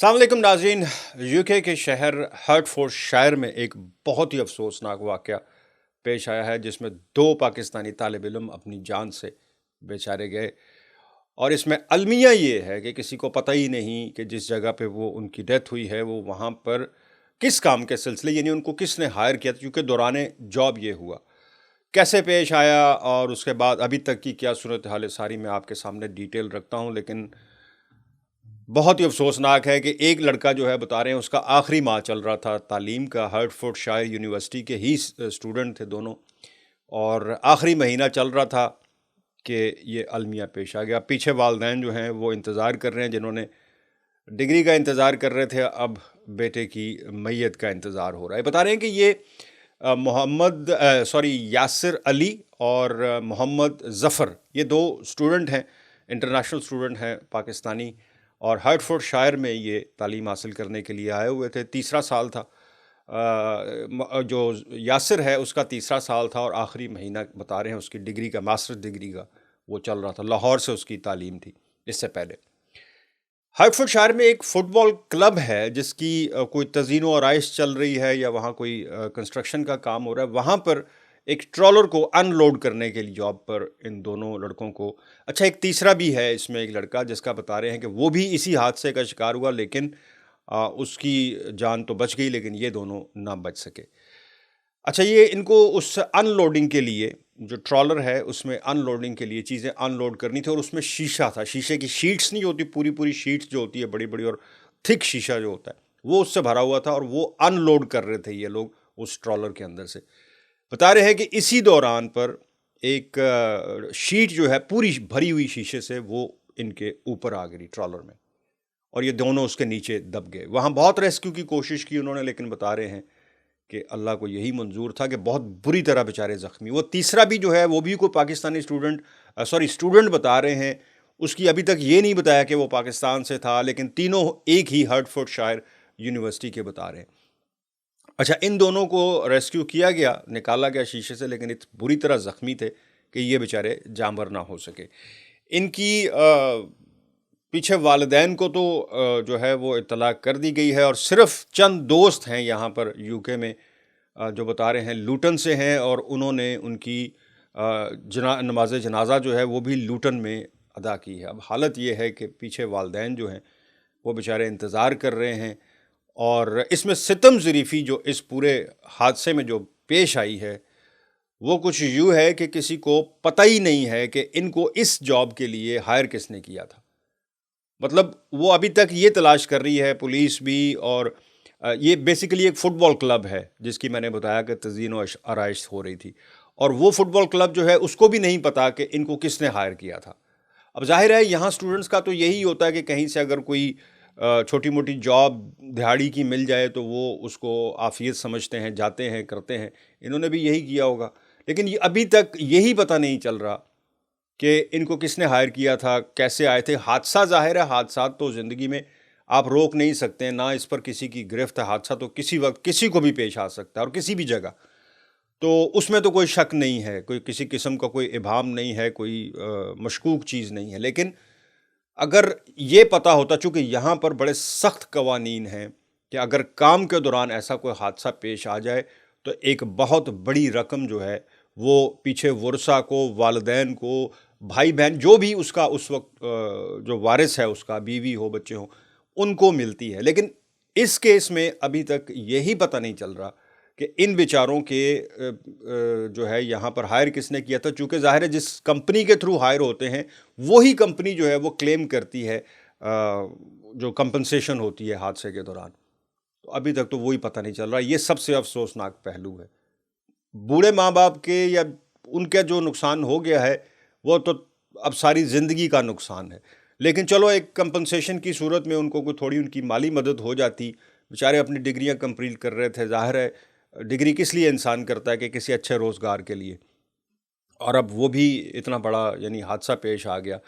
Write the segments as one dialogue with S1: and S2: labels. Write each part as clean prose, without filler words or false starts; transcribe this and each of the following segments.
S1: अस्सलाम वालेकुम नाज़रीन। यूके के शहर हर्टफोर्डशायर में एक बहुत ही अफसोसनाक वाक़या पेश आया है जिसमें दो पाकिस्तानी तालिब इल्म अपनी जान से बेचारे गए। और इसमें अलमिया ये है कि किसी को पता ही नहीं कि जिस जगह पे वो उनकी डेथ हुई है वो वहाँ पर किस काम के सिलसिले, यानी उनको किसने हायर किया था, क्योंकि दौरान जॉब ये हुआ कैसे पेश आया और उसके बाद अभी तक की क्या सूरत हाल है, सारी मैं आपके सामने डिटेल रखता हूँ। लेकिन बहुत ही अफसोसनाक है कि एक लड़का जो है बता रहे हैं उसका आखिरी माह चल रहा था तालीम का, हर्टफोर्डशायर यूनिवर्सिटी के ही स्टूडेंट थे दोनों, और आखिरी महीना चल रहा था कि ये अलमिया पेश आ गया। पीछे वालदैन जो हैं वो इंतज़ार कर रहे हैं, जिन्होंने डिग्री का इंतज़ार कर रहे थे, अब बेटे की मैयत का इंतज़ार हो रहा है। बता रहे हैं कि ये यासिर अली और मोहम्मद ज़फ़र, ये दो स्टूडेंट हैं, इंटरनेशनल स्टूडेंट हैं पाकिस्तानी, और हर्टफोर्डशायर में ये तालीम हासिल करने के लिए आए हुए थे। तीसरा साल था, जो यासिर है उसका तीसरा साल था, और आखिरी महीना बता रहे हैं उसकी डिग्री का, मास्टर्स डिग्री का वो चल रहा था। लाहौर से उसकी तालीम थी इससे पहले। हर्टफोर्डशायर में एक फ़ुटबॉल क्लब है जिसकी कोई तज़ीन व आराइश चल रही है, या वहाँ कोई कंस्ट्रक्शन का काम हो रहा है। वहाँ पर एक ट्रॉलर को अनलोड करने के लिए जॉब पर इन दोनों लड़कों को, अच्छा एक तीसरा भी है इसमें, एक लड़का जिसका बता रहे हैं कि वो भी इसी हादसे का शिकार हुआ, लेकिन उसकी जान तो बच गई, लेकिन ये दोनों ना बच सके। अच्छा, ये इनको उस अनलोडिंग के लिए, जो ट्रॉलर है उसमें अनलोडिंग के लिए चीज़ें अनलोड करनी थी, और उसमें शीशा था, शीशे की शीट्स नहीं होती, पूरी पूरी शीट्स जो होती है, बड़ी बड़ी और थिक शीशा जो होता है, वो उससे भरा हुआ था, और वो अनलोड कर रहे थे ये लोग उस ट्रॉलर के अंदर से। बता रहे हैं कि इसी दौरान पर एक शीट जो है पूरी भरी हुई शीशे से, वो इनके ऊपर आ गई ट्रॉलर में, और ये दोनों उसके नीचे दब गए। वहाँ बहुत रेस्क्यू की कोशिश की उन्होंने, लेकिन बता रहे हैं कि अल्लाह को यही मंजूर था कि बहुत बुरी तरह बेचारे ज़ख्मी। वो तीसरा भी जो है वो भी कोई पाकिस्तानी स्टूडेंट बता रहे हैं, उसकी अभी तक ये नहीं बताया कि वो पाकिस्तान से था, लेकिन तीनों एक ही हर्टफोर्डशायर यूनिवर्सिटी के बता रहे हैं। अच्छा, इन दोनों को रेस्क्यू किया गया, निकाला गया शीशे से, लेकिन इतनी बुरी तरह ज़ख्मी थे कि ये बेचारे जानवर ना हो सके। इनकी पीछे वालिदैन को तो जो है वो इत्तला कर दी गई है, और सिर्फ चंद दोस्त हैं यहाँ पर यूके में जो बता रहे हैं लूटन से हैं, और उन्होंने उनकी नमाज जनाजा जो है वो भी लूटन में अदा की है। अब हालत ये है कि पीछे वालिदैन जो हैं वो बेचारे इंतज़ार कर रहे हैं, और इसमें सितम ज़रीफ़ी जो इस पूरे हादसे में जो पेश आई है वो कुछ यूँ है कि किसी को पता ही नहीं है कि इनको इस जॉब के लिए हायर किसने किया था। मतलब वो अभी तक ये तलाश कर रही है पुलिस भी, और ये बेसिकली एक फ़ुटबॉल क्लब है जिसकी मैंने बताया कि तज़ीन व आराइश हो रही थी, और वो फ़ुटबॉल क्लब जो है उसको भी नहीं पता कि इनको किसने हायर किया था। अब जाहिर है यहाँ स्टूडेंट्स का तो यही होता है कि कहीं से अगर कोई छोटी मोटी जॉब दिहाड़ी की मिल जाए तो वो उसको आफियत समझते हैं, जाते हैं, करते हैं। इन्होंने भी यही किया होगा, लेकिन ये अभी तक यही पता नहीं चल रहा कि इनको किसने हायर किया था, कैसे आए थे। हादसा, जाहिर है हादसा तो ज़िंदगी में आप रोक नहीं सकते हैं, ना इस पर किसी की गिरफ्त है। हादसा तो किसी वक्त किसी को भी पेश आ सकता है, और किसी भी जगह, तो उसमें तो कोई शक नहीं है, कोई किसी किस्म का कोई इबाम नहीं है, कोई मशकूक चीज़ नहीं है। लेकिन अगर ये पता होता, चूँकि यहाँ पर बड़े सख्त कवानीन हैं कि अगर काम के दौरान ऐसा कोई हादसा पेश आ जाए तो एक बहुत बड़ी रकम जो है वो पीछे वर्सा को, वालिदैन को, भाई बहन जो भी उसका उस वक्त जो वारिस है उसका, बीवी हो, बच्चे हों, उनको मिलती है। लेकिन इस केस में अभी तक यही पता नहीं चल रहा कि इन बेचारों के जो है यहाँ पर हायर किसने किया था। चूँकि ज़ाहिर है जिस कंपनी के थ्रू हायर होते हैं वही कंपनी जो है वो क्लेम करती है जो कंपनसेशन होती है हादसे के दौरान। तो अभी तक तो वही पता नहीं चल रहा। ये सबसे अफसोसनाक पहलू है। बूढ़े माँ बाप के या उनका जो नुकसान हो गया है वो तो अब सारी ज़िंदगी का नुकसान है, लेकिन चलो एक कंपनसेशन की सूरत में उनको कोई थोड़ी उनकी माली मदद हो जाती। बेचारे अपनी डिग्रियां कंप्लीट कर रहे थे, ज़ाहिर है डिग्री किस लिए इंसान करता है कि किसी अच्छे रोज़गार के लिए, और अब वो भी इतना बड़ा यानी हादसा पेश आ गया।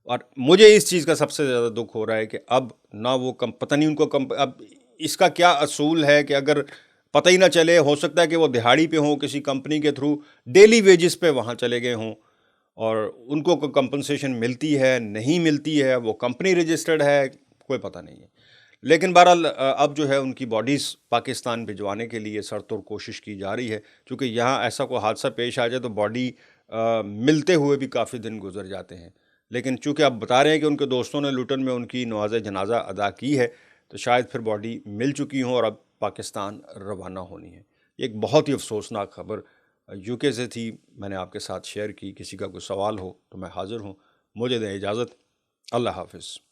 S1: और मुझे इस चीज़ का सबसे ज़्यादा दुख हो रहा है कि अब ना वो पता नहीं उनको अब इसका क्या असूल है कि अगर पता ही ना चले, हो सकता है कि वो दिहाड़ी पे हों, किसी कंपनी के थ्रू डेली वेजेस पे वहाँ चले गए हों, और उनको कोई कंपनसेशन मिलती है नहीं मिलती है, वो कंपनी रजिस्टर्ड है, कोई पता नहीं है। لیکن بہرحال اب جو ہے ان کی باڈیز پاکستان بھجوانے کے لیے سرتور کوشش کی جا رہی ہے، چونکہ یہاں ایسا کوئی حادثہ پیش آ جائے تو باڈی ملتے ہوئے بھی کافی دن گزر جاتے ہیں، لیکن چونکہ آپ بتا رہے ہیں کہ ان کے دوستوں نے لوٹن میں ان کی نماز جنازہ ادا کی ہے، تو شاید پھر باڈی مل چکی ہوں اور اب پاکستان روانہ ہونی ہے۔ یہ ایک بہت ہی افسوسناک خبر یو کے سے تھی، میں نے آپ کے ساتھ شیئر کی۔ کسی کا کوئی سوال ہو تو میں حاضر ہوں۔ مجھے دیں اجازت، اللہ حافظ۔